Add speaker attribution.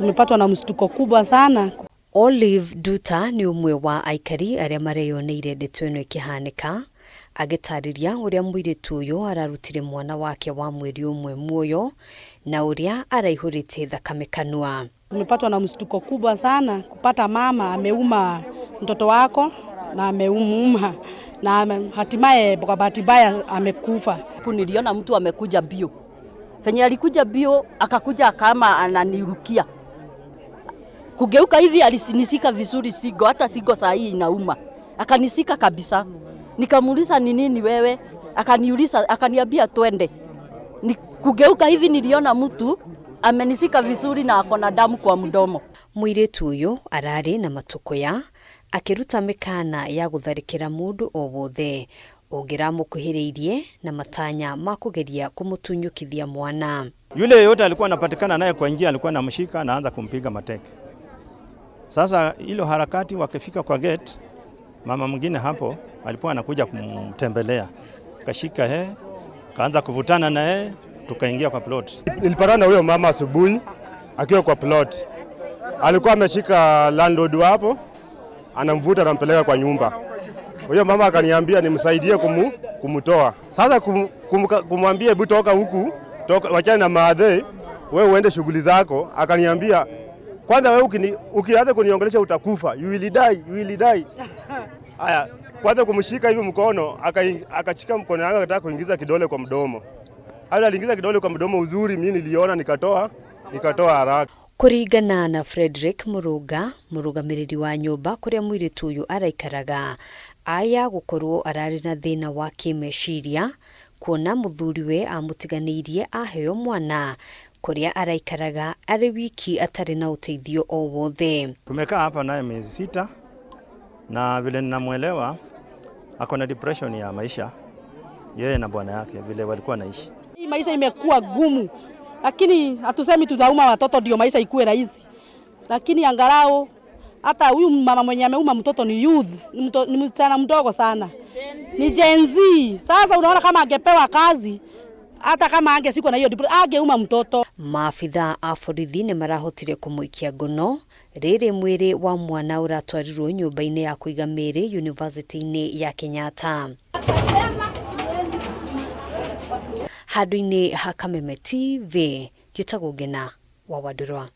Speaker 1: Tumepatwa na mshtuko kubwa sana.
Speaker 2: Olive Duta ni umwe wa aikari aria mareyoneire ndeto ino ikihanika, agitariria uria muiritu uyu ararutire mwana wake wa mweri umwe muoyo na uria araihurite thakame kanua.
Speaker 1: Tumepatwa na mshtuko kubwa sana kupata mama ameuma mtoto wako na ameuma na hatimaye kwa bahati mbaya amekufa.
Speaker 3: Niliona mtu amekuja bio. Fenye alikuja bio akakuja kama ananirukia. Kugeuka hivi alinisika vizuri sigo, hata sigo saa hii inauma. Akanisika kabisa. Nikamuuliza ni nini wewe? Akaniuliza, akaniambia twende. Kugeuka hivi niliona mtu amenisika vizuri na akona damu kwa mdomo.
Speaker 2: Muiritu uyu arari na matukoya akiruta mikana ya gutharikira mundu o wothe ungiramukuhiriirie na matanya makugeria kumutunyukithia mwana.
Speaker 4: Yule yote alikuwa anapatikana naye kwa njia, alikuwa anamshika na anza kumpiga mateke. Sasa hilo harakati wakifika kwa gate, mama mwingine hapo alikuwa anakuja kumtembelea. Kashika kaanza kuvutana na tukaingia kwa plot.
Speaker 5: Nilipatana na huyo mama asubuhi akiwa kwa plot. Alikuwa ameshika landlord hapo, anamvuta na mpeleka kwa nyumba. Huyo mama akaniambia nimsaidie kumutoa. Sasa kumwambia hebu toka huku, wachana na maadhe, wewe uende shughuli zako. Akaniambia kwanza wewe ukianza kuniongelesha utakufa. You will die. Haya, kwanza kumshika hivi mkono, akachika mkono wangu akataka kuingiza kidole kwa mdomo. Hata aliingiza kidole kwa mdomo uzuri, mimi niliona nikatoa haraka.
Speaker 2: Kuringana na Frederick murugamiriri wa nyumba kuria muiritu uyu araikaraga, aya gukorwo arari na thina wa kimeciria kuona muthuriwe amutiganiirie aheo mwana kuria araikaraga ari wiki atari na uteithio o wothe.
Speaker 4: Tumekaa hapa naye miezi 6 na vile ninamuelewa akona depression ya maisha, yeye na bwana yake vile walikuwa naishi.
Speaker 1: Hii maisha imekuwa gumu, lakini hatusemi tutauma watoto ndio maisha ikuwe rahisi. Lakini angalau hata huyu mama mwenye ameuma mtoto ni youth, ni msichana mdogo sana. Ni Gen Z. Sasa unaona kama angepewa kazi, hata kama angeshikwa na hiyo angeuma mtoto.
Speaker 2: Maafitha a borithi ni marahotire kumuikia ngono riri mwiri wa mwana uratwarirwo nyumba-ini ya kuiga miri University-ini ya Kenyatta. Handu-ini ha Kameme TV, Gitagwo Ngina wa Wadurwa.